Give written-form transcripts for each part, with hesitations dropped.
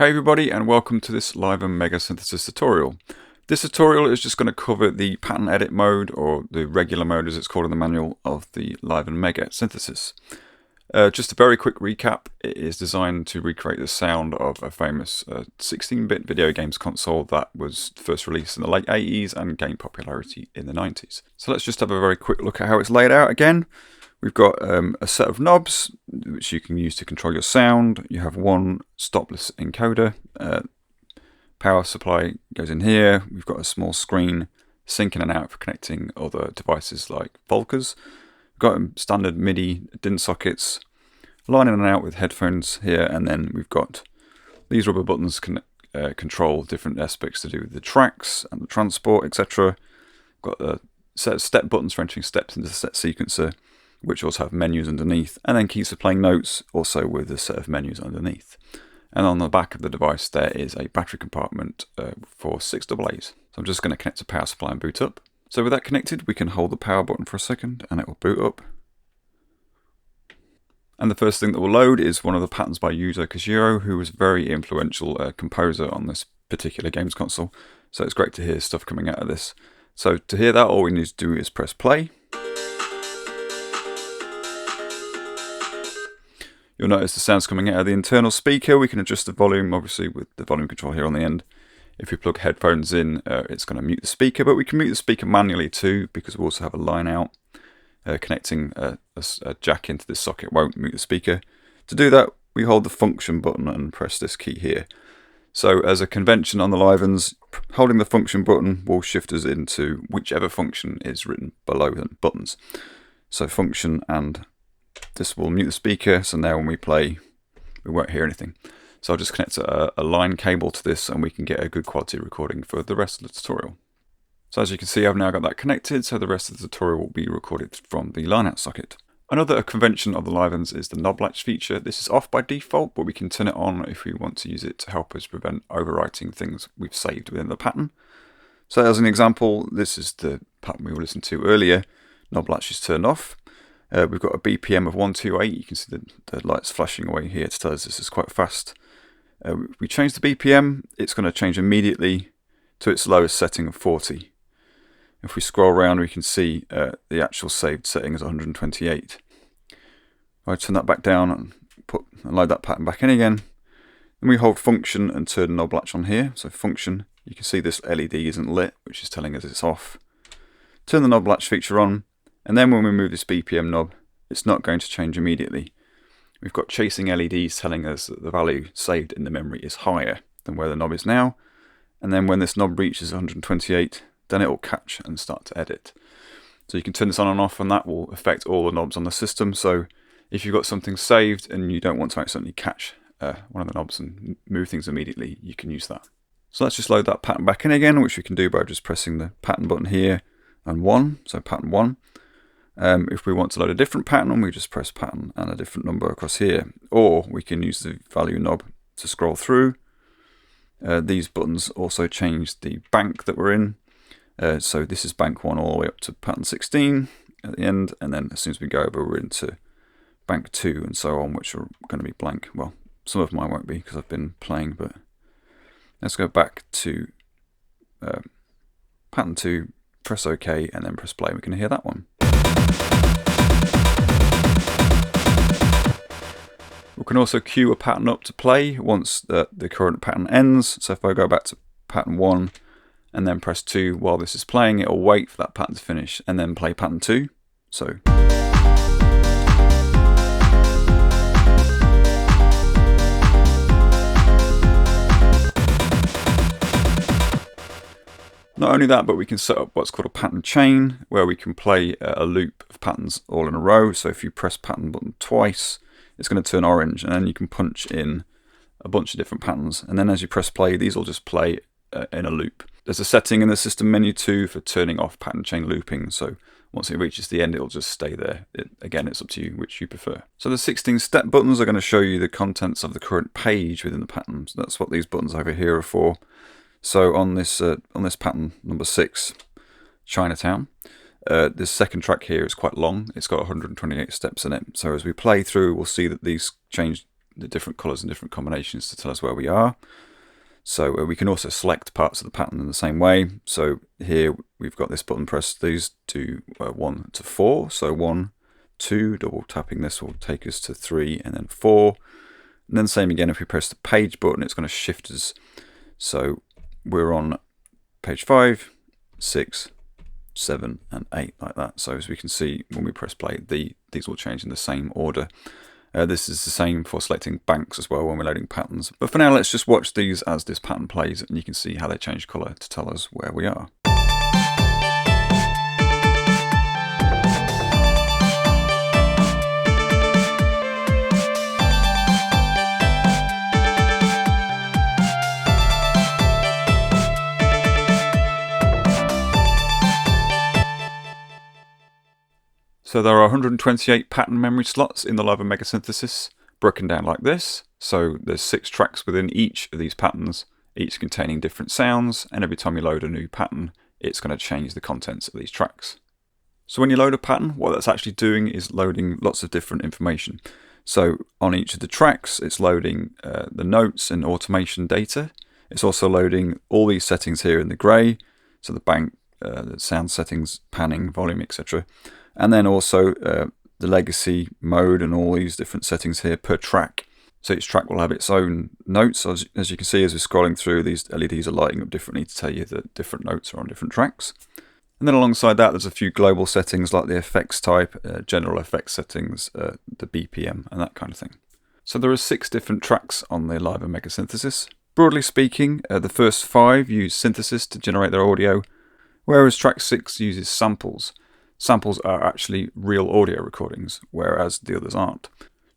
Hey everybody, and welcome to this Liven MEGA Synthesis tutorial. This tutorial is just going to cover the pattern edit mode, or the regular mode as it's called in the manual, of the Liven MEGA Synthesis. Just a very quick recap, it is designed to recreate the sound of a famous 16-bit video games console that was first released in the late 80s and gained popularity in the 90s. So let's just have a very quick look at how it's laid out again. We've got a set of knobs which you can use to control your sound. You have one stopless encoder. Power supply goes in here. We've got a small screen sync in and out for connecting other devices like Volkers. We've got standard MIDI DIN sockets, line in and out with headphones here, and then we've got these rubber buttons can control different aspects to do with the tracks and the transport, etc. We've got a set of step buttons for entering steps into the set sequencer, which also have menus underneath, and then keys for playing notes, also with a set of menus underneath. And on the back of the device there is a battery compartment for 6 AA's. So I'm just going to connect to power supply and boot up. So with that connected, we can hold the power button for a second and it will boot up. And the first thing that will load is one of the patterns by Yuzo Koshiro, who was a very influential composer on this particular games console. So it's great to hear stuff coming out of this. So to hear that, all we need to do is press play. You'll notice the sound's coming out of the internal speaker. We can adjust the volume, obviously, with the volume control here on the end. If we plug headphones in, it's going to mute the speaker, but we can mute the speaker manually too, because we also have a line out. Connecting a jack into this socket won't mute the speaker. To do that, we hold the function button and press this key here. So as a convention on the Livens, holding the function button will shift us into whichever function is written below the buttons. So function, and this will mute the speaker, so now when we play, we won't hear anything. So I'll just connect a line cable to this and we can get a good quality recording for the rest of the tutorial. So as you can see, I've now got that connected, so the rest of the tutorial will be recorded from the line out socket. Another convention of the Livens is the knob latch feature. This is off by default, but we can turn it on if we want to use it to help us prevent overwriting things we've saved within the pattern. So as an example, this is the pattern we listened to earlier. Knob latch is turned off. We've got a BPM of 128. You can see the lights flashing away here to tell us this is quite fast. If we change the BPM, it's going to change immediately to its lowest setting of 40. If we scroll around, we can see the actual saved setting is 128. If I turn that back down and load that pattern back in again, then we hold function and turn the knob latch on here. So function, you can see this LED isn't lit, which is telling us it's off. Turn the knob latch feature on, and then when we move this BPM knob, it's not going to change immediately. We've got chasing LEDs telling us that the value saved in the memory is higher than where the knob is now. And then when this knob reaches 128, then it will catch and start to edit. So you can turn this on and off, and that will affect all the knobs on the system. So if you've got something saved and you don't want to accidentally catch one of the knobs and move things immediately, you can use that. So let's just load that pattern back in again, which we can do by just pressing the pattern button here and 1, so pattern 1. If we want to load a different pattern, we just press pattern and a different number across here. Or we can use the value knob to scroll through. These buttons also change the bank that we're in. So this is bank 1 all the way up to pattern 16 at the end. And then as soon as we go over, we're into bank 2 and so on, which are going to be blank. Well, some of mine won't be because I've been playing, but let's go back to pattern 2, press OK, and then press play. We can hear that one. We can also queue a pattern up to play once the current pattern ends. So if I go back to pattern 1 and then press 2 while this is playing, it'll wait for that pattern to finish and then play pattern 2. So not only that, but we can set up what's called a pattern chain, where we can play a loop of patterns all in a row. So if you press pattern button twice, it's going to turn orange, and then you can punch in a bunch of different patterns. And then as you press play, these will just play in a loop. There's a setting in the system menu too for turning off pattern chain looping. So once it reaches the end, it'll just stay there. Again, it's up to you which you prefer. So the 16 step buttons are going to show you the contents of the current page within the pattern. So that's what these buttons over here are for. So on this pattern number 6, Chinatown, this second track here is quite long. It's got 128 steps in it. So as we play through, we'll see that these change the different colours and different combinations to tell us where we are. So we can also select parts of the pattern in the same way. So here we've got this button pressed. These do 1 to 4. So 1, 2, double tapping this will take us to 3 and then 4. And then same again, if we press the page button, it's going to shift us. So we're on page 5, 6, 7 and 8 like that. So as we can see, when we press play, these will change in the same order. This is the same for selecting banks as well when we're loading patterns. But for now, let's just watch these as this pattern plays, and you can see how they change colour to tell us where we are. So there are 128 pattern memory slots in the Liven MEGA Synthesis, broken down like this. So there's 6 tracks within each of these patterns, each containing different sounds, and every time you load a new pattern, it's going to change the contents of these tracks. So when you load a pattern, what that's actually doing is loading lots of different information. So on each of the tracks, it's loading the notes and automation data. It's also loading all these settings here in the grey, so the bank, the sound settings, panning, volume, etc. And then also the legacy mode and all these different settings here per track. So each track will have its own notes. As you can see, as we're scrolling through, these LEDs are lighting up differently to tell you that different notes are on different tracks. And then alongside that, there's a few global settings like the effects type, general effects settings, the BPM, and that kind of thing. So there are 6 different tracks on the Liven MEGA Synthesis. Broadly speaking, the first 5 use synthesis to generate their audio, whereas track 6 uses samples. Samples are actually real audio recordings, whereas the others aren't.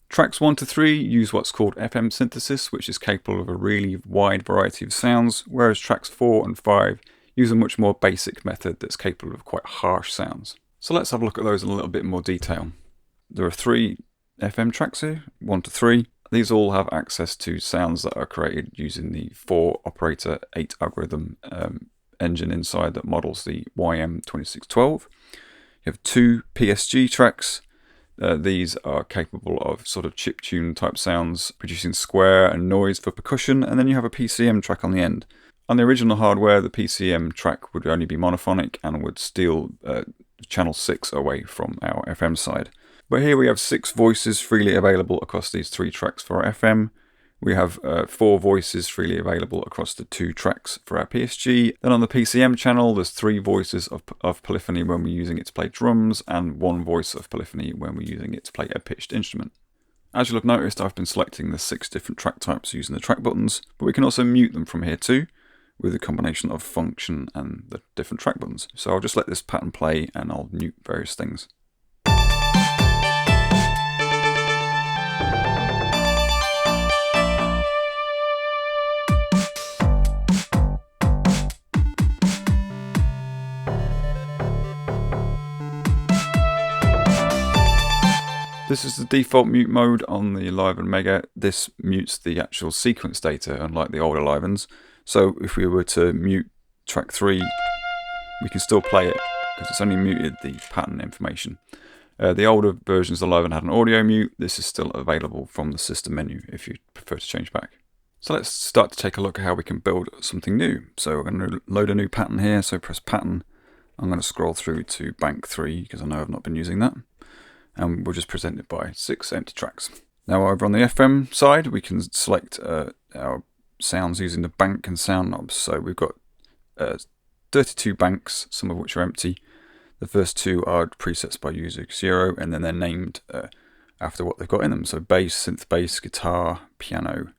Tracks 1 to 3 use what's called FM synthesis, which is capable of a really wide variety of sounds, whereas tracks 4 and 5 use a much more basic method that's capable of quite harsh sounds. So let's have a look at those in a little bit more detail. There are 3 FM tracks here, 1 to 3. These all have access to sounds that are created using the 4 operator 8 algorithm engine inside that models the YM2612. You have 2 PSG tracks. These are capable of sort of chiptune type sounds, producing square and noise for percussion, and then you have a PCM track on the end. On the original hardware, the PCM track would only be monophonic and would steal channel 6 away from our FM side. But here we have 6 voices freely available across these 3 tracks for our FM. We have 4 voices freely available across the 2 tracks for our PSG. Then on the PCM channel, there's 3 voices of polyphony when we're using it to play drums, and 1 voice of polyphony when we're using it to play a pitched instrument. As you'll have noticed, I've been selecting the 6 different track types using the track buttons, but we can also mute them from here too, with a combination of function and the different track buttons. So I'll just let this pattern play and I'll mute various things. This is the default mute mode on the Liven MEGA. This mutes the actual sequence data, unlike the older Livens. So if we were to mute track 3, we can still play it because it's only muted the pattern information. The older versions of the Liven had an audio mute. This is still available from the system menu if you prefer to change back. So let's start to take a look at how we can build something new. So we're going to load a new pattern here. So press pattern. I'm going to scroll through to bank 3 because I know I've not been using that. And we're just presented by 6 empty tracks. Now over on the FM side, we can select our sounds using the bank and sound knobs. So we've got 32 banks, some of which are empty. The first 2 are presets by user 0, and then they're named after what they've got in them. So bass, synth bass, guitar, piano,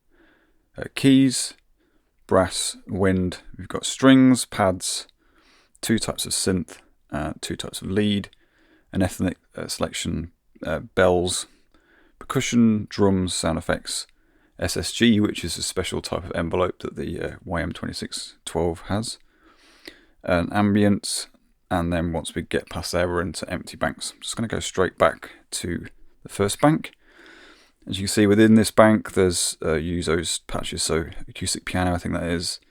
keys, brass, wind. We've got strings, pads, 2 types of synth, 2 types of lead, an ethnic selection, bells, percussion, drums, sound effects, SSG, which is a special type of envelope that the YM2612 has, an ambience, and then once we get past there, we're into empty banks. I'm just going to go straight back to the first bank. As you can see, within this bank, there's use those patches, so acoustic piano, I think that is,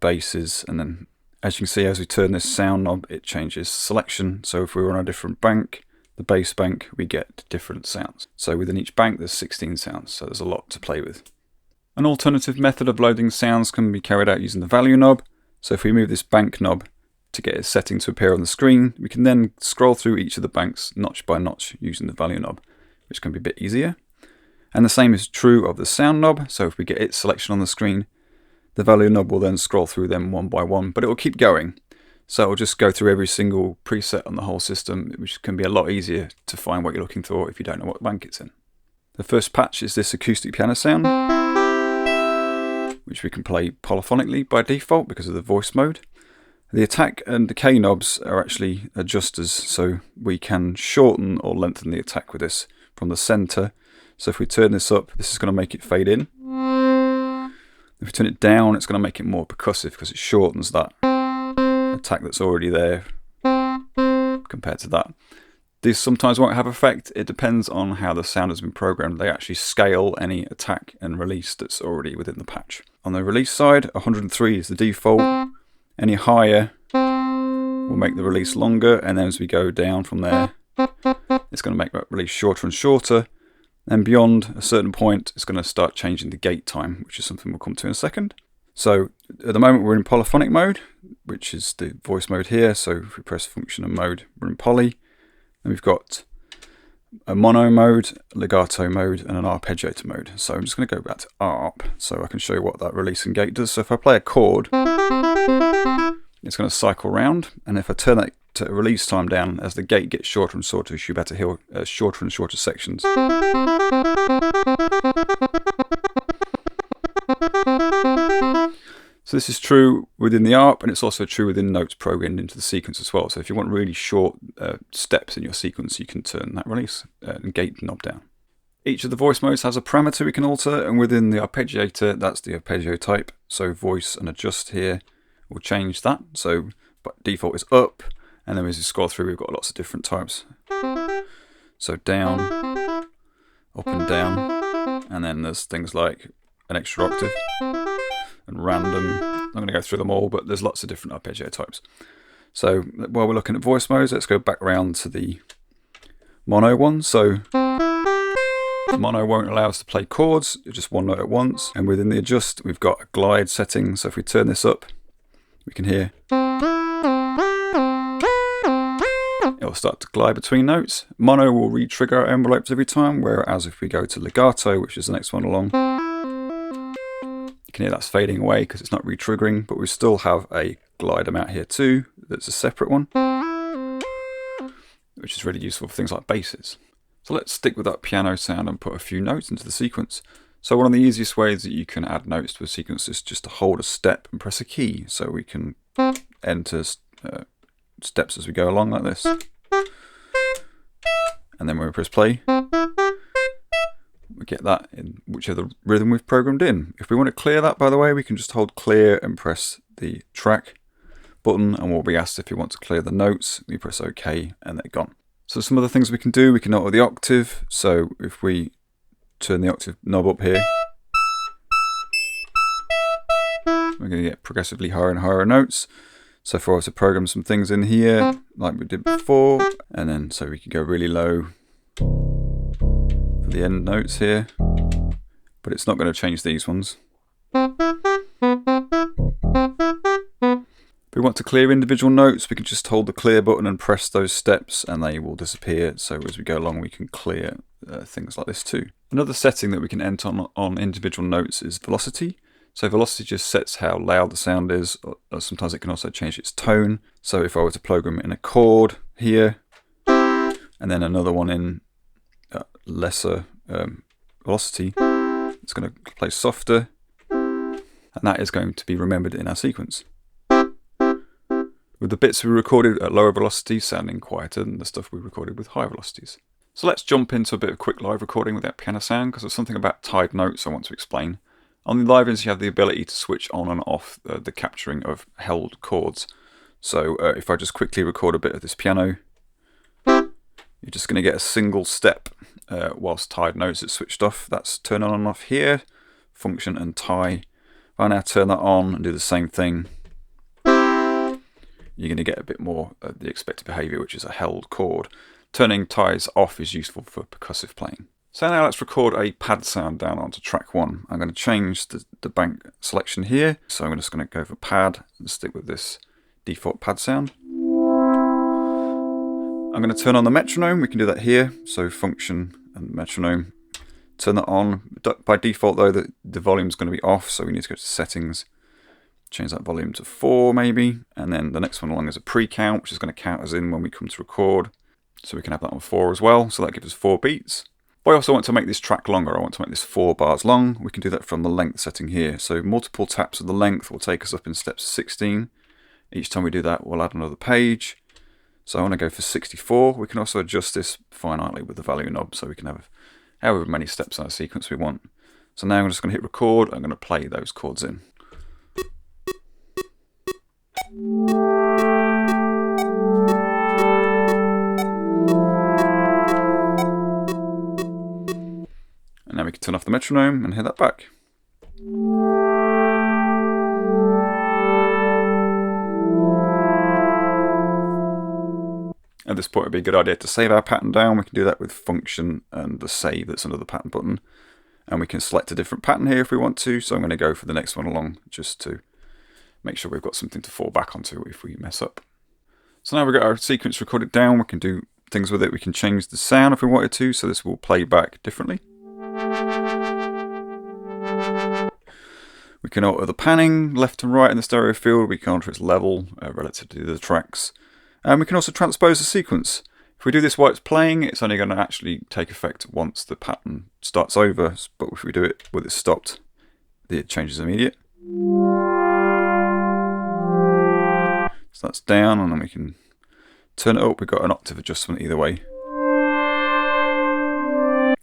basses, and then as you can see, as we turn this sound knob, it changes selection. So if we were on a different bank, the bass bank, we get different sounds. So within each bank there's 16 sounds, so there's a lot to play with. An alternative method of loading sounds can be carried out using the value knob. So if we move this bank knob to get its setting to appear on the screen, we can then scroll through each of the banks notch by notch using the value knob, which can be a bit easier. And the same is true of the sound knob. So if we get its selection on the screen, the value knob will then scroll through them one by one, but it will keep going. So it will just go through every single preset on the whole system, which can be a lot easier to find what you're looking for if you don't know what bank it's in. The first patch is this acoustic piano sound, which we can play polyphonically by default because of the voice mode. The attack and decay knobs are actually adjusters, so we can shorten or lengthen the attack with this from the center. So if we turn this up, this is going to make it fade in. If we turn it down, it's going to make it more percussive because it shortens that attack that's already there compared to that. These sometimes won't have effect. It depends on how the sound has been programmed. They actually scale any attack and release that's already within the patch. On the release side, 103 is the default. Any higher will make the release longer, and then as we go down from there, it's going to make that release shorter and shorter. And beyond a certain point, it's going to start changing the gate time, which is something we'll come to in a second. So at the moment we're in polyphonic mode, which is the voice mode here. So if we press function and mode, we're in poly. And we've got a mono mode, legato mode, and an arpeggiator mode. So I'm just going to go back to ARP so I can show you what that release and gate does. So if I play a chord, it's going to cycle round. And if I turn that to release time down, as the gate gets shorter and shorter, you should be able to hear shorter and shorter sections. So this is true within the ARP, and it's also true within notes programmed into the sequence as well. So if you want really short steps in your sequence, you can turn that release and gate knob down. Each of the voice modes has a parameter we can alter, and within the arpeggiator, that's the arpeggio type. So voice and adjust here will change that. So by default is up, and then as you scroll through, we've got lots of different types. So down, up and down, and then there's things like an extra octave and random. I'm going to go through them all, but there's lots of different arpeggio types. So while we're looking at voice modes, let's go back around to the mono one. So mono won't allow us to play chords, just one note at once. And within the adjust, we've got a glide setting. So if we turn this up, we can hear it'll start to glide between notes. Mono will re-trigger our envelopes every time, whereas if we go to legato, which is the next one along, you can hear that's fading away because it's not re-triggering, but we still have a glide amount here too. That's a separate one, which is really useful for things like basses. So let's stick with that piano sound and put a few notes into the sequence. So one of the easiest ways that you can add notes to a sequence is just to hold a step and press a key. So we can enter steps as we go along like this. And then when we press play, we get that in whichever rhythm we've programmed in. If we want to clear that, by the way, we can just hold clear and press the track button, and we'll be asked if we want to clear the notes. We press OK and they're gone. So some of the things we can do, we can alter the octave. So if we turn the octave knob up here, we're going to get progressively higher and higher notes. So if I was to program some things in here, like we did before, and then so we can go really low for the end notes here, but it's not going to change these ones. If we want to clear individual notes, we can just hold the clear button and press those steps and they will disappear. So as we go along, we can clear things like this too. Another setting that we can enter on individual notes is velocity. So velocity just sets how loud the sound is, or sometimes it can also change its tone. So if I were to program it in a chord here, and then another one in lesser velocity, it's going to play softer, and that is going to be remembered in our sequence. With the bits we recorded at lower velocities sounding quieter than the stuff we recorded with higher velocities. So let's jump into a bit of quick live recording with that piano sound, because there's something about tied notes I want to explain. On the Livens, you have the ability to switch on and off the capturing of held chords. So if I just quickly record a bit of this piano, you're just going to get a single step whilst tied notes are switched off. That's turn on and off here, function and tie. If I now turn that on and do the same thing, you're going to get a bit more of the expected behavior, which is a held chord. turning ties off is useful for percussive playing. So now let's record a pad sound down onto track 1. I'm going to change the bank selection here. So I'm just going to go for pad and stick with this default pad sound. I'm going to turn on the metronome. We can do that here. So function and metronome. Turn that on. By default though, the volume is going to be off. So we need to go to settings. Change that volume to 4 maybe. And then the next one along is a pre-count, which is going to count us in when we come to record. So we can have that on 4 as well. So that gives us 4 beats. But I also want to make this track longer. I want to make this 4 bars long. We can do that from the length setting here. So multiple taps of the length will take us up in steps 16. Each time we do that, we'll add another page. So I want to go for 64. We can also adjust this finitely with the value knob, so we can have however many steps in our sequence we want. So now I'm just going to hit record. I'm going to play those chords in. And now we can turn off the metronome and hear that back. At this point, it'd be a good idea to save our pattern down. We can do that with function and the save that's under the pattern button. And we can select a different pattern here if we want to. So I'm going to go for the next one along just to make sure we've got something to fall back onto if we mess up. So now we've got our sequence recorded down. We can do things with it. We can change the sound if we wanted to. So this will play back differently. We can alter the panning left and right in the stereo field. We can alter its level relative to the other tracks. And we can also transpose the sequence. If we do this while it's playing, it's only going to actually take effect once the pattern starts over. But if we do it with it stopped, the change is immediate. So that's down, and then we can turn it up. We've got an octave adjustment either way.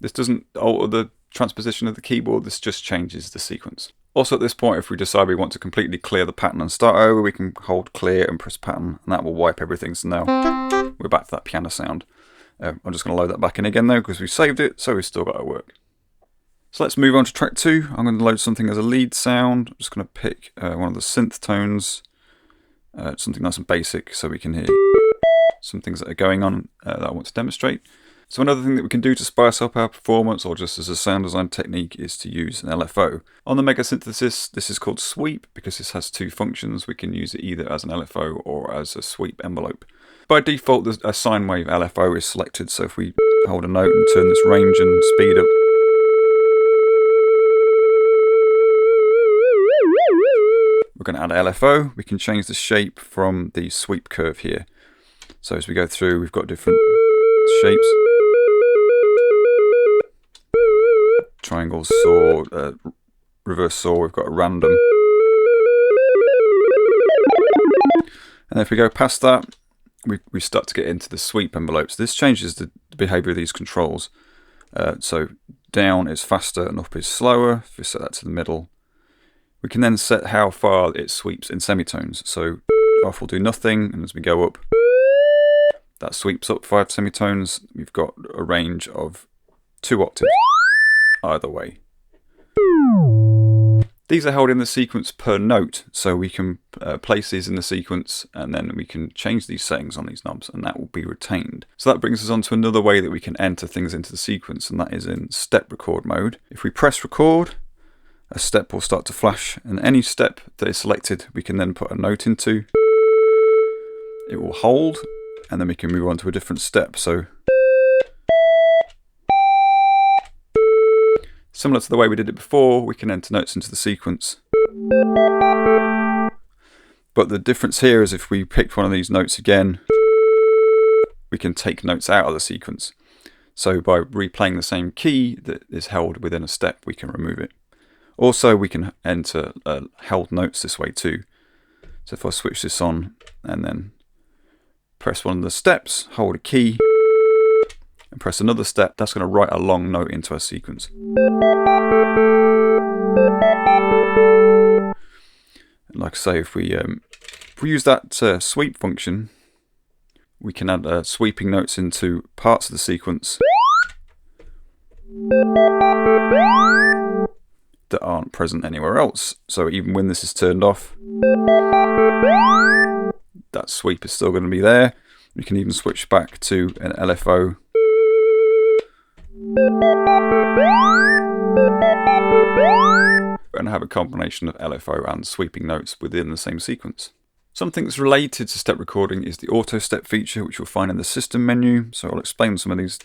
This doesn't alter the transposition of the keyboard, this just changes the sequence. Also at this point, if we decide we want to completely clear the pattern and start over, we can hold clear and press pattern, and that will wipe everything. So now we're back to that piano sound. I'm just going to load that back in again though, because we saved it, so we've still got our work. So let's move on to track 2. I'm going to load something as a lead sound. I'm just going to pick one of the synth tones, something nice and basic, so we can hear some things that are going on that I want to demonstrate. So another thing that we can do to spice up our performance, or just as a sound design technique, is to use an LFO. On the Mega Synthesis, this is called sweep because this has 2 functions. We can use it either as an LFO or as a sweep envelope. By default, a sine wave LFO is selected, so if we hold a note and turn this range and speed up, we're going to add LFO. We can change the shape from the sweep curve here. So as we go through, we've got different shapes. Triangle saw, reverse saw, we've got a random. And if we go past that, we start to get into the sweep envelopes. This changes the behavior of these controls. So down is faster and up is slower. If we set that to the middle, we can then set how far it sweeps in semitones. So off will do nothing, and as we go up, that sweeps up 5 semitones. We've got a range of 2 octaves either way. These are held in the sequence per note, so we can place these in the sequence, and then we can change these settings on these knobs, and that will be retained. So that brings us on to another way that we can enter things into the sequence, and that is in step record mode. If we press record, a step will start to flash, and any step that is selected we can then put a note into. It will hold, and then we can move on to a different step. So similar to the way we did it before, we can enter notes into the sequence. But the difference here is if we picked one of these notes again, we can take notes out of the sequence. So by replaying the same key that is held within a step, we can remove it. Also, we can enter held notes this way too. So if I switch this on and then press one of the steps, hold a key, and press another step, that's going to write a long note into our sequence. And like I say, if we use that sweep function, we can add sweeping notes into parts of the sequence that aren't present anywhere else. So even when this is turned off, that sweep is still going to be there. We can even switch back to an LFO. And have a combination of LFO and sweeping notes within the same sequence. Something that's related to step recording is the auto step feature, which you'll find in the system menu. So I'll explain some of these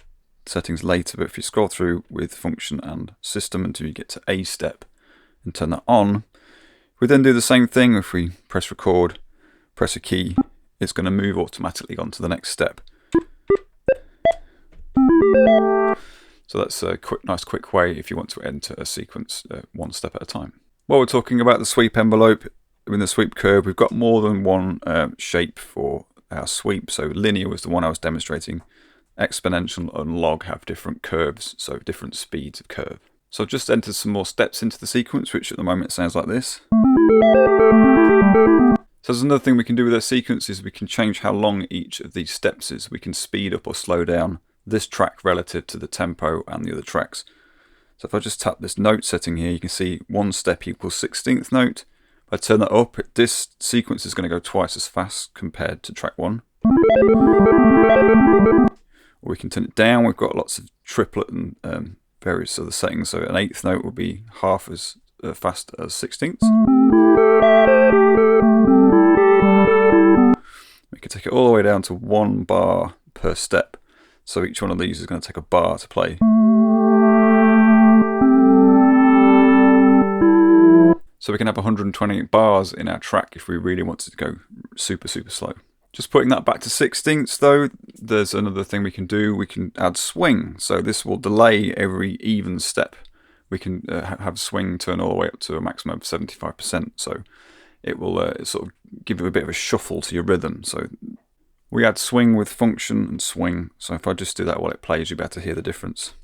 settings later, but if you scroll through with function and system until you get to a step and turn that on, we then do the same thing. If we press record, press a key, it's going to move automatically on to the next step. So that's a nice quick way if you want to enter a sequence one step at a time. While we're talking about the sweep envelope, in the sweep curve, we've got more than one shape for our sweep. So linear was the one I was demonstrating. Exponential and log have different curves, so different speeds of curve. So I've just entered some more steps into the sequence, which at the moment sounds like this. So there's another thing we can do with our sequence is we can change how long each of these steps is. We can speed up or slow down this track relative to the tempo and the other tracks. So if I just tap this note setting here, you can see one step equals 16th note. If I turn that up, this sequence is going to go twice as fast compared to track 1. Or we can turn it down. We've got lots of triplet and various other settings. So an 8th note will be half as fast as 16ths. We can take it all the way down to 1 bar per step. So each one of these is going to take a bar to play. So we can have 120 bars in our track if we really wanted to go super slow. Just putting that back to 16ths though, there's another thing we can do. We can add swing. So this will delay every even step. We can have swing turn all the way up to a maximum of 75%. So it will sort of give you a bit of a shuffle to your rhythm. So we add swing with function and swing. So if I just do that while it plays, you'll be able to hear the difference.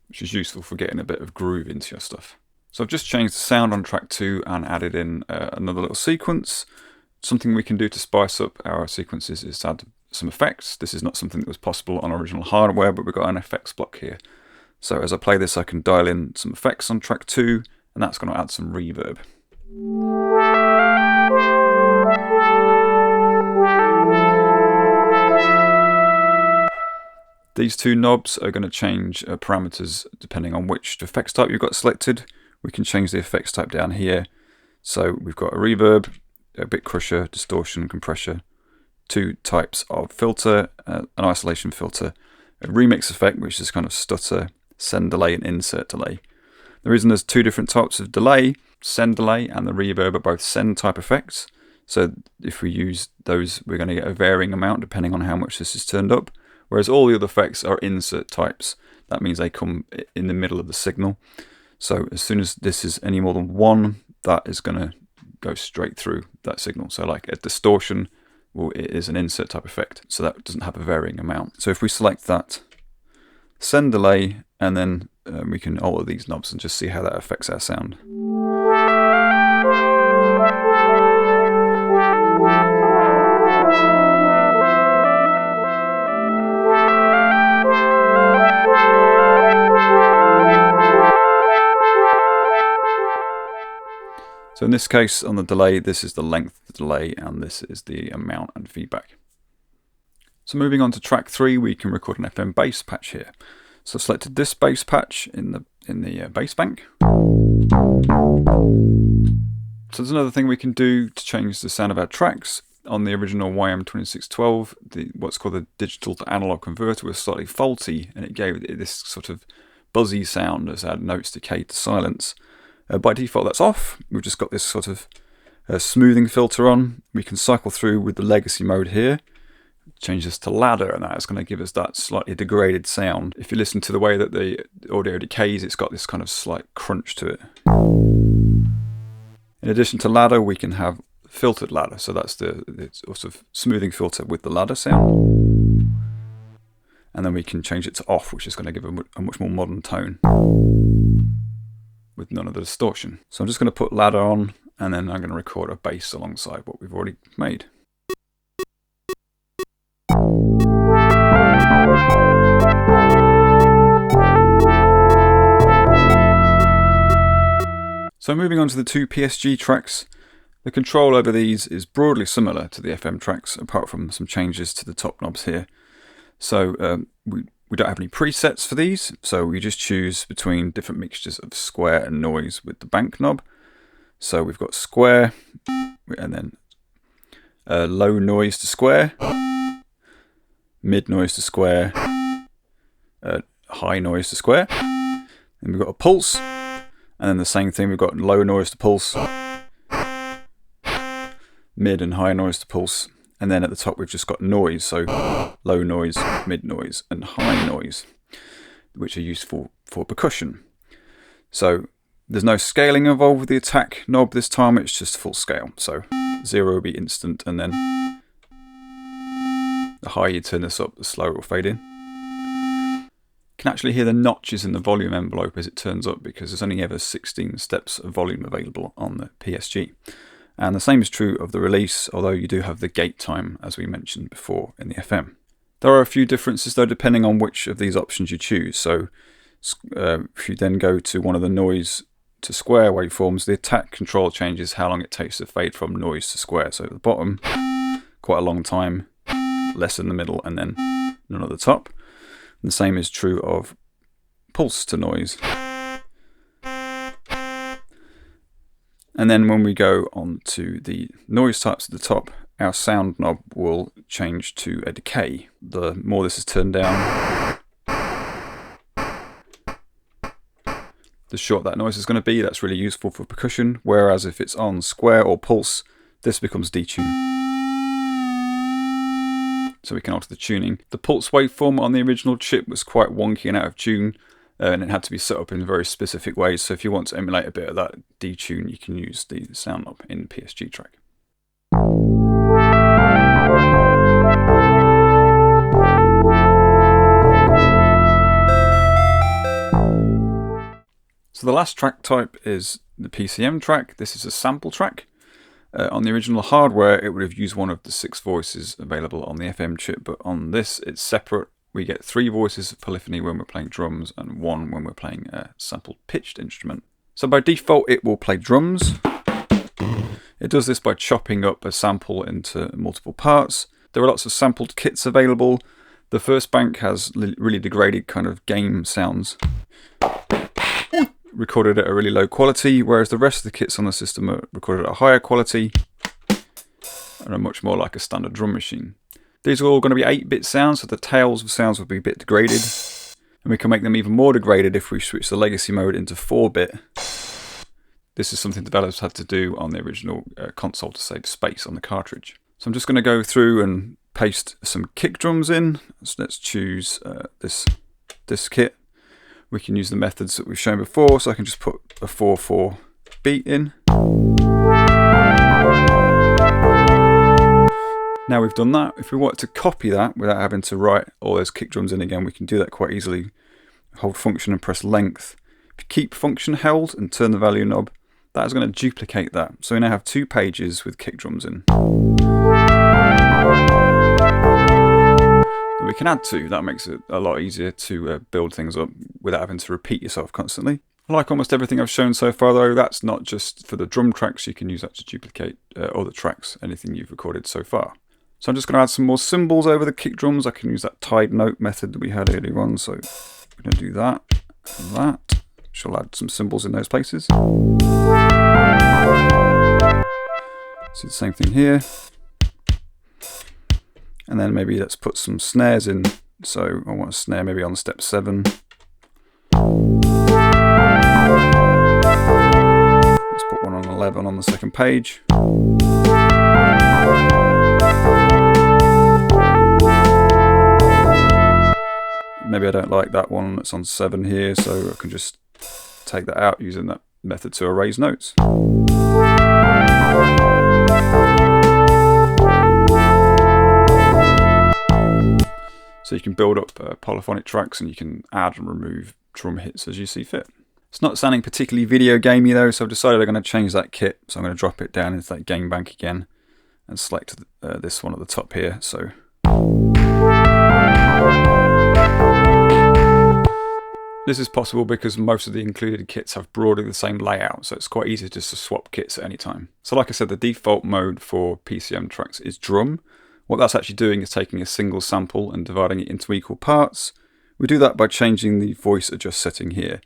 Which is useful for getting a bit of groove into your stuff. So I've just changed the sound on track 2 and added in another little sequence. Something we can do to spice up our sequences is add some effects. This is not something that was possible on original hardware, but we've got an effects block here. So as I play this, I can dial in some effects on track 2, and that's going to add some reverb. These two knobs are going to change parameters depending on which effects type you've got selected. We can change the effects type down here. So we've got a reverb, a bit crusher, distortion, compressor, 2 types of filter, an isolation filter, a remix effect, which is kind of stutter, send delay, and insert delay. The reason there's 2 different types of delay, send delay and the reverb are both send type effects. So if we use those, we're going to get a varying amount depending on how much this is turned up. Whereas all the other effects are insert types. That means they come in the middle of the signal. So as soon as this is any more than 1, that is going to go straight through that signal. So like a distortion, well, it is an insert type effect. So that doesn't have a varying amount. So if we select that, send delay, and then we can alter these knobs and just see how that affects our sound. So in this case, on the delay, this is the length of the delay, and this is the amount and feedback. So moving on to track 3, we can record an FM bass patch here. So I've selected this bass patch in the bass bank. So there's another thing we can do to change the sound of our tracks. On the original YM2612, what's called the digital to analog converter was slightly faulty, and it gave it this sort of buzzy sound as our notes decayed to silence. By default, that's off. We've just got this sort of smoothing filter on. We can cycle through with the legacy mode here. Change this to ladder, and that's going to give us that slightly degraded sound. If you listen to the way that the audio decays, it's got this kind of slight crunch to it. In addition to ladder, we can have filtered ladder. So that's the sort of smoothing filter with the ladder sound. And then we can change it to off, which is going to give a much more modern tone with none of the distortion. So I'm just going to put ladder on, and then I'm going to record a bass alongside what we've already made. So moving on to the two PSG tracks, the control over these is broadly similar to the FM tracks, apart from some changes to the top knobs here. So we don't have any presets for these, so we just choose between different mixtures of square and noise with the bank knob. So we've got square, and then low noise to square, mid noise to square, high noise to square. Then we've got a pulse, and then the same thing, we've got low noise to pulse, mid and high noise to pulse, and then at the top we've just got noise, so low noise, mid noise and high noise, which are useful for percussion. So there's no scaling involved with the attack knob this time, it's just full scale. So 0 will be instant, and then the higher you turn this up, the slower it will fade in. You can actually hear the notches in the volume envelope as it turns up, because there's only ever 16 steps of volume available on the PSG. And the same is true of the release, although you do have the gate time, as we mentioned before in the FM. There are a few differences though, depending on which of these options you choose. So if you then go to one of the noise to square waveforms, the attack control changes how long it takes to fade from noise to square. So at the bottom, quite a long time, less in the middle, and then none at the top. And the same is true of pulse to noise. And then when we go on to the noise types at the top, our sound knob will change to a decay. The more this is turned down, the short that noise is going to be. That's really useful for percussion, whereas if it's on square or pulse, this becomes detune. So we can alter the tuning. The pulse waveform on the original chip was quite wonky and out of tune, and it had to be set up in very specific ways. So if you want to emulate a bit of that detune, you can use the sound knob in the PSG track. So the last track type is the PCM track. This is a sample track. On the original hardware, it would have used one of the 6 voices available on the FM chip, but on this, it's separate. We get 3 voices of polyphony when we're playing drums and 1 when we're playing a sampled pitched instrument. So by default, it will play drums. It does this by chopping up a sample into multiple parts. There are lots of sampled kits available. The first bank has really degraded kind of game sounds, recorded at a really low quality, whereas the rest of the kits on the system are recorded at a higher quality and are much more like a standard drum machine. These are all going to be 8-bit sounds, so the tails of sounds will be a bit degraded. And we can make them even more degraded if we switch the legacy mode into 4-bit. This is something developers had to do on the original console to save space on the cartridge. So I'm just going to go through and paste some kick drums in. So let's choose this kit. We can use the methods that we've shown before, so I can just put a 4/4 beat in. Now we've done that, if we want to copy that without having to write all those kick drums in again, we can do that quite easily. Hold function and press length. If you keep function held and turn the value knob, that is going to duplicate that. So we now have 2 pages with kick drums in. We can add to. That makes it a lot easier to build things up without having to repeat yourself constantly. Like almost everything I've shown so far though, that's not just for the drum tracks, you can use that to duplicate other tracks, anything you've recorded so far. So I'm just going to add some more cymbals over the kick drums. I can use that tied note method that we had earlier on, so I'm going to do that and that. She'll add some cymbals in those places. See the same thing here. And then maybe let's put some snares in. So I want a snare maybe on step 7. Let's put one on 11 on the second page. Maybe I don't like that one that's on 7 here, so I can just take that out using that method to erase notes. So you can build up polyphonic tracks and you can add and remove drum hits as you see fit. It's not sounding particularly video gamey though, so I've decided I'm going to change that kit. So I'm going to drop it down into that game bank again and select this one at the top here. So This is possible because most of the included kits have broadly the same layout, so it's quite easy just to swap kits at any time. So like I said, the default mode for PCM tracks is drum. What that's actually doing is taking a single sample and dividing it into equal parts. We do that by changing the voice adjust setting here.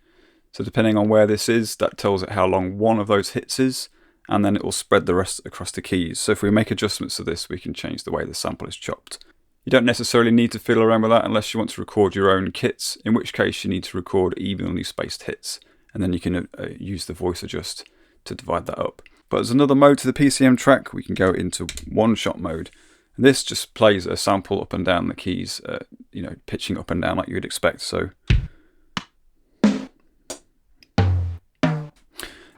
So depending on where this is, that tells it how long one of those hits is, and then it will spread the rest across the keys. So if we make adjustments to this, we can change the way the sample is chopped. You don't necessarily need to fiddle around with that unless you want to record your own kits, in which case you need to record evenly spaced hits, and then you can use the voice adjust to divide that up. But as another mode to the PCM track, we can go into one-shot mode. And this just plays a sample up and down the keys, you know, pitching up and down like you would expect. So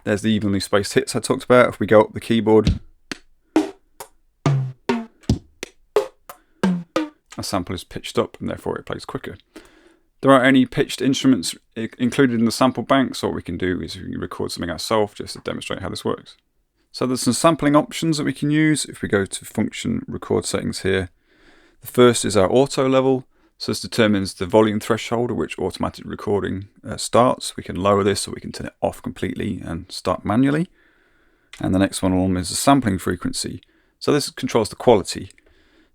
there's the evenly spaced hits I talked about. If we go up the keyboard, a sample is pitched up and therefore it plays quicker. There aren't any pitched instruments included in the sample bank, so what we can do is we can record something ourselves just to demonstrate how this works. So there's some sampling options that we can use. If we go to function record settings here, the first is our auto level. So this determines the volume threshold at which automatic recording starts. We can lower this, or we can turn it off completely and start manually. And the next one on is the sampling frequency. So this controls the quality.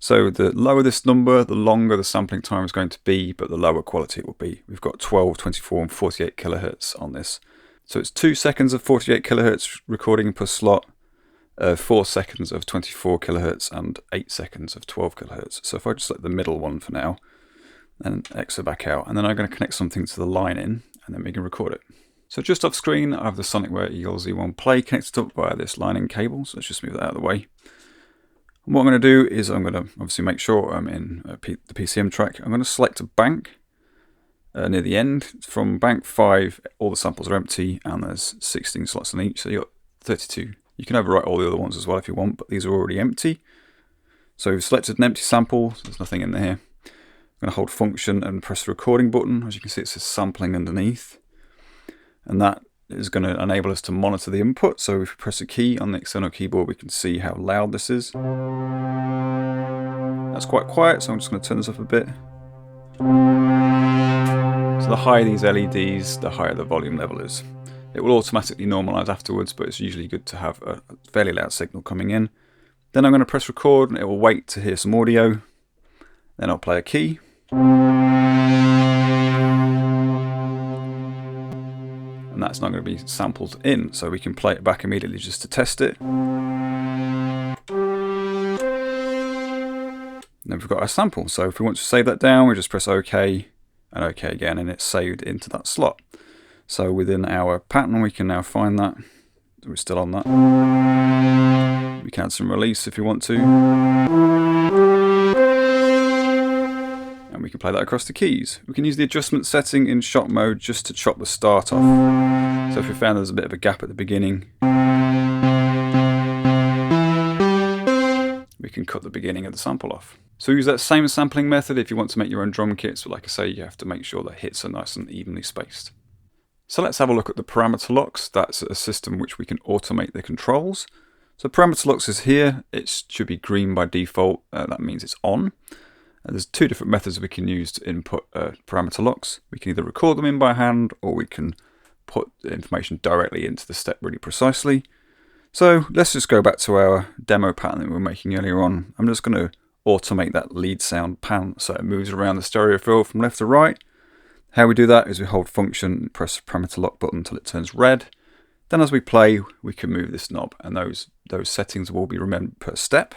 So the lower this number, the longer the sampling time is going to be, but the lower quality it will be. We've got 12, 24 and 48 kilohertz on this. So it's 2 seconds of 48 kilohertz recording per slot, 4 seconds of 24 kilohertz and 8 seconds of 12 kilohertz. So if I just select the middle one for now, and exit back out, and then I'm going to connect something to the line in, and then we can record it. So just off screen, I have the Sonicware ELZ1 Play connected up via this line in cable, so let's just move that out of the way. And what I'm going to do is I'm going to obviously make sure I'm in the PCM track. I'm going to select a bank near the end. From bank 5, all the samples are empty, and there's 16 slots on each, so you've got 32. You can overwrite all the other ones as well if you want, but these are already empty. So we've selected an empty sample, so there's nothing in there. I'm going to hold function and press the recording button. As you can see, it says sampling underneath. And that is going to enable us to monitor the input. So if we press a key on the external keyboard, we can see how loud this is. That's quite quiet, so I'm just going to turn this up a bit. So the higher these LEDs, the higher the volume level is. It will automatically normalize afterwards, but it's usually good to have a fairly loud signal coming in. Then I'm going to press record, and it will wait to hear some audio. Then I'll play a key. And that's not going to be sampled in, so we can play it back immediately just to test it. And then we've got our sample. So if we want to save that down, we just press OK and OK again, and it's saved into that slot. So within our pattern, we can now find that. We're still on that. We can add some release if you want to. And we can play that across the keys. We can use the adjustment setting in shot mode just to chop the start off. So if we found there's a bit of a gap at the beginning, we can cut the beginning of the sample off. So use that same sampling method if you want to make your own drum kits, but like I say, you have to make sure the hits are nice and evenly spaced. So let's have a look at the parameter locks. That's a system which we can automate the controls. So parameter locks is here. It should be green by default. That means it's on. There's 2 different methods we can use to input parameter locks. We can either record them in by hand, or we can put the information directly into the step really precisely. So let's just go back to our demo pattern that we were making earlier on. I'm just going to automate that lead sound pan so it moves around the stereo field from left to right. How we do that is we hold function and press the parameter lock button until it turns red. Then as we play, we can move this knob, and those settings will be remembered per step.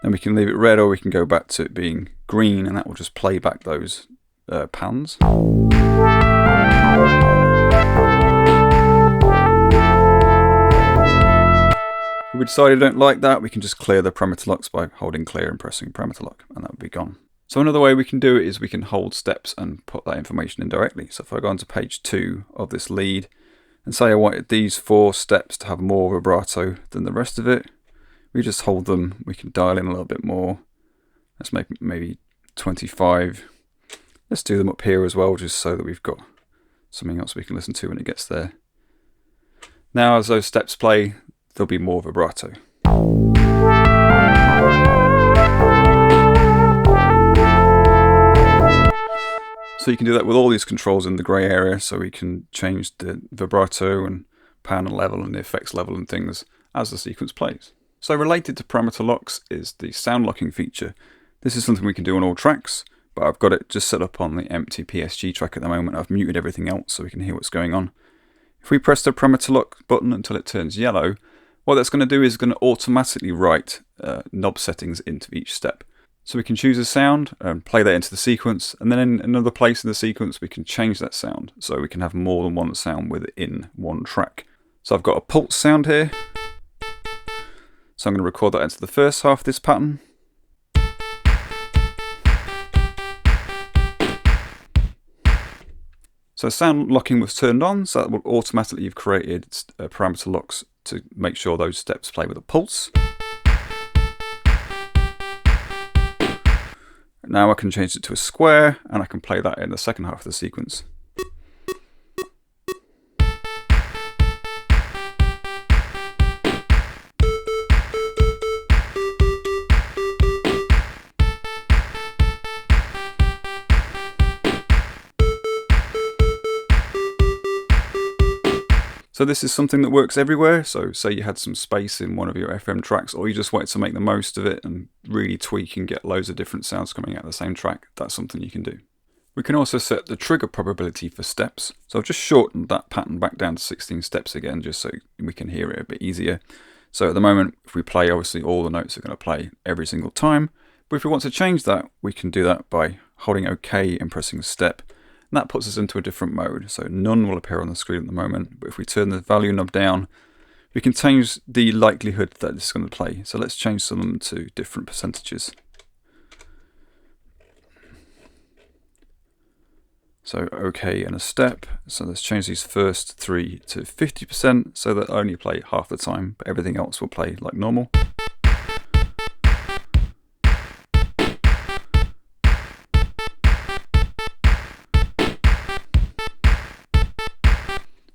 Then we can leave it red, or we can go back to it being green, and that will just play back those pans. If we decide we don't like that, we can just clear the parameter locks by holding clear and pressing parameter lock, and that would be gone. So another way we can do it is we can hold steps and put that information in directly. So if I go onto page 2 of this lead and say I wanted these 4 steps to have more vibrato than the rest of it, we just hold them. We can dial in a little bit more. Let's make maybe 25. Let's do them up here as well, just so that we've got something else we can listen to when it gets there. Now as those steps play, there'll be more vibrato. So you can do that with all these controls in the grey area, so we can change the vibrato and pan and level and the effects level and things as the sequence plays. So related to parameter locks is the sound locking feature. This is something we can do on all tracks, but I've got it just set up on the empty PSG track at the moment. I've muted everything else so we can hear what's going on. If we press the parameter lock button until it turns yellow, what that's going to do is going to automatically write knob settings into each step. So we can choose a sound and play that into the sequence, and then in another place in the sequence we can change that sound, so we can have more than one sound within one track. So I've got a pulse sound here, so I'm going to record that into the first half of this pattern. So sound locking was turned on, so that will automatically have created parameter locks to make sure those steps play with a pulse. Now I can change it to a square, and I can play that in the second half of the sequence. So this is something that works everywhere. So say you had some space in one of your FM tracks, or you just wanted to make the most of it and really tweak and get loads of different sounds coming out of the same track. That's something you can do. We can also set the trigger probability for steps. So I've just shortened that pattern back down to 16 steps again, just so we can hear it a bit easier. So at the moment, if we play, obviously all the notes are going to play every single time. But if we want to change that, we can do that by holding OK and pressing a step. And that puts us into a different mode, so none will appear on the screen at the moment, but if we turn the value knob down, we can change the likelihood that it's going to play. So let's change some of them to different percentages. So OK and a step, so let's change these first 3 to 50% so that I only play half the time, but everything else will play like normal.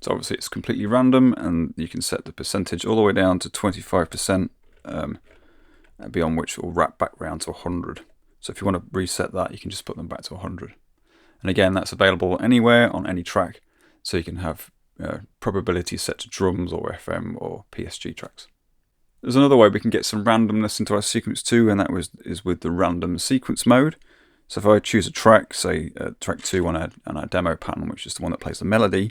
So obviously it's completely random, and you can set the percentage all the way down to 25%, beyond which it will wrap back round to 100. So if you want to reset that, you can just put them back to 100. And again, that's available anywhere on any track, so you can have probability set to drums or FM or PSG tracks. There's another way we can get some randomness into our sequence too, and that is with the random sequence mode. So if I choose a track, say track 2 on our demo pattern, which is the one that plays the melody,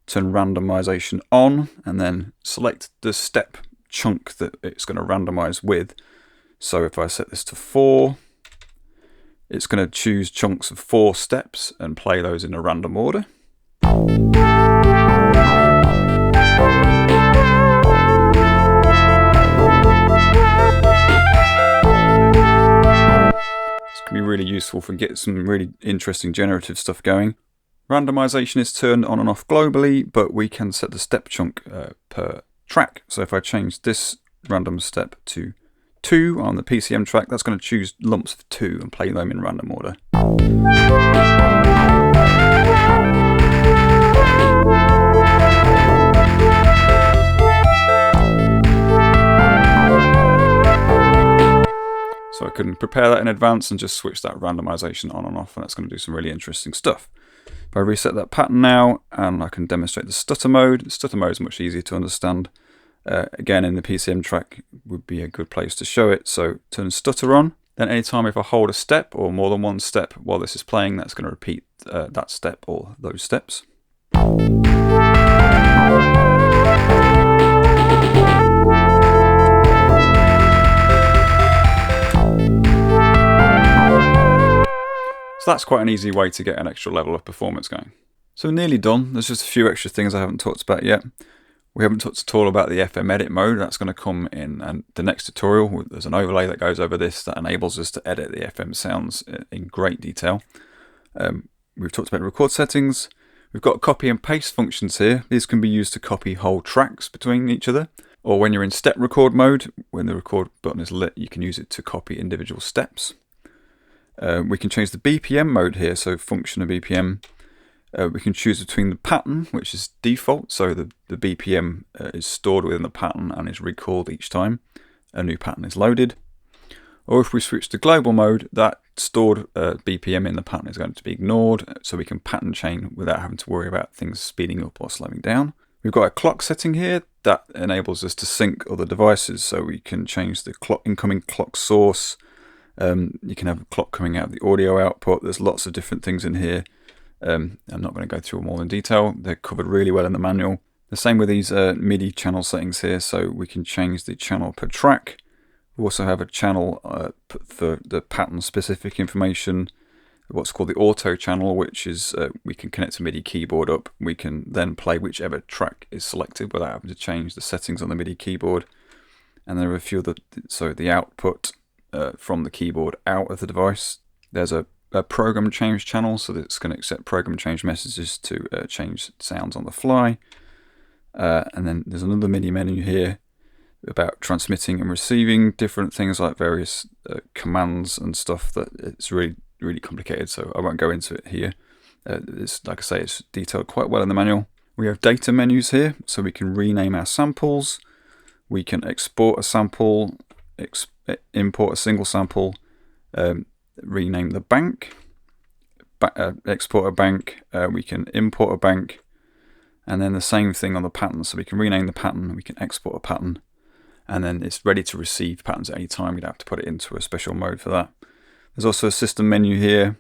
turn randomization on, and then select the step chunk that it's going to randomize with. So if I set this to 4, it's going to choose chunks of 4 steps and play those in a random order. This can be really useful for getting some really interesting generative stuff going. Randomization is turned on and off globally, but we can set the step chunk per track. So if I change this random step to 2 on the PCM track, that's going to choose lumps of 2 and play them in random order. So I can prepare that in advance and just switch that randomization on and off, and that's going to do some really interesting stuff. If I reset that pattern now, and I can demonstrate the stutter mode. The stutter mode is much easier to understand. Again, in the PCM track would be a good place to show it. So turn stutter on. Then anytime if I hold a step or more than one step while this is playing, that's going to repeat that step or those steps. So that's quite an easy way to get an extra level of performance going. So nearly done. There's just a few extra things I haven't talked about yet. We haven't talked at all about the FM edit mode. That's going to come in the next tutorial. There's an overlay that goes over this that enables us to edit the FM sounds in great detail. We've talked about record settings. We've got copy and paste functions here. These can be used to copy whole tracks between each other. Or when you're in step record mode, when the record button is lit, you can use it to copy individual steps. We can change the BPM mode here, so function of BPM. We can choose between the pattern, which is default, so the BPM is stored within the pattern and is recalled each time a new pattern is loaded. Or if we switch to global mode, that stored BPM in the pattern is going to be ignored, so we can pattern chain without having to worry about things speeding up or slowing down. We've got a clock setting here that enables us to sync other devices, so we can change the incoming clock source. You can have a clock coming out of the audio output. There's lots of different things in here. I'm not going to go through them all in detail. They're covered really well in the manual. The same with these MIDI channel settings here, so we can change the channel per track. We also have a channel for the pattern specific information, what's called the auto channel, which is we can connect a MIDI keyboard up. We can then play whichever track is selected without having to change the settings on the MIDI keyboard. And there are a few of the output from the keyboard out of the device. There's a program change channel, so that it's going to accept program change messages to change sounds on the fly. And then there's another MIDI menu here about transmitting and receiving different things like various commands and stuff that it's really complicated, so I won't go into it here. It's, like I say, it's detailed quite well in the manual. We have data menus here, so we can rename our samples. We can export a sample, import a single sample, rename the bank, export a bank, we can import a bank, and then the same thing on the pattern. So we can rename the pattern, we can export a pattern, and then it's ready to receive patterns at any time. You'd have to put it into a special mode for that. There's also a system menu here.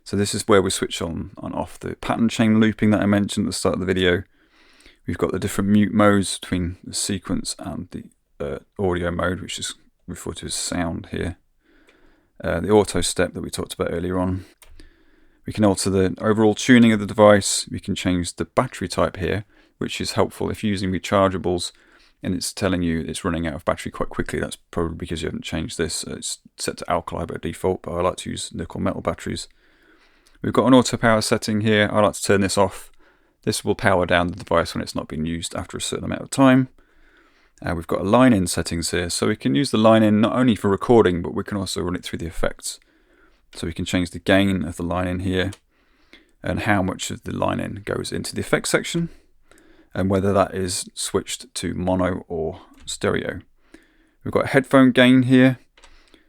So this is where we switch on and off the pattern chain looping that I mentioned at the start of the video. We've got the different mute modes between the sequence and the audio mode, which is referred to as sound here. The auto step that we talked about earlier on. We can alter the overall tuning of the device. We can change the battery type here, which is helpful if you're using rechargeables and it's telling you it's running out of battery quite quickly. That's probably because you haven't changed this. It's set to alkali by default, but I like to use nickel metal batteries. We've got an auto power setting here. I like to turn this off. This will power down the device when it's not been used after a certain amount of time. We've got a line-in settings here, so we can use the line-in not only for recording, but we can also run it through the effects. So we can change the gain of the line-in here and how much of the line-in goes into the effects section and whether that is switched to mono or stereo. We've got headphone gain here,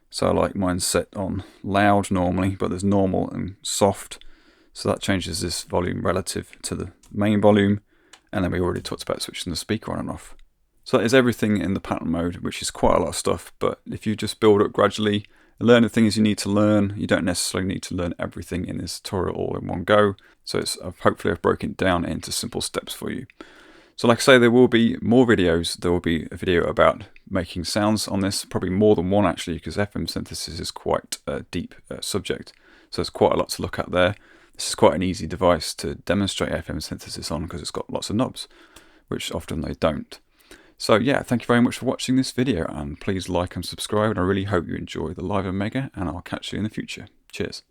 so I like mine set on loud normally, but there's normal and soft, so that changes this volume relative to the main volume. And then we already talked about switching the speaker on and off. So that is everything in the pattern mode, which is quite a lot of stuff, but if you just build up gradually, learn the things you need to learn, you don't necessarily need to learn everything in this tutorial all in one go. So hopefully I've broken it down into simple steps for you. So like I say, there will be more videos. There will be a video about making sounds on this, probably more than one actually, because FM synthesis is quite a deep subject. So there's quite a lot to look at there. This is quite an easy device to demonstrate FM synthesis on because it's got lots of knobs, which often they don't. So yeah, thank you very much for watching this video, and please like and subscribe, and I really hope you enjoy the Liven MEGA, and I'll catch you in the future. Cheers.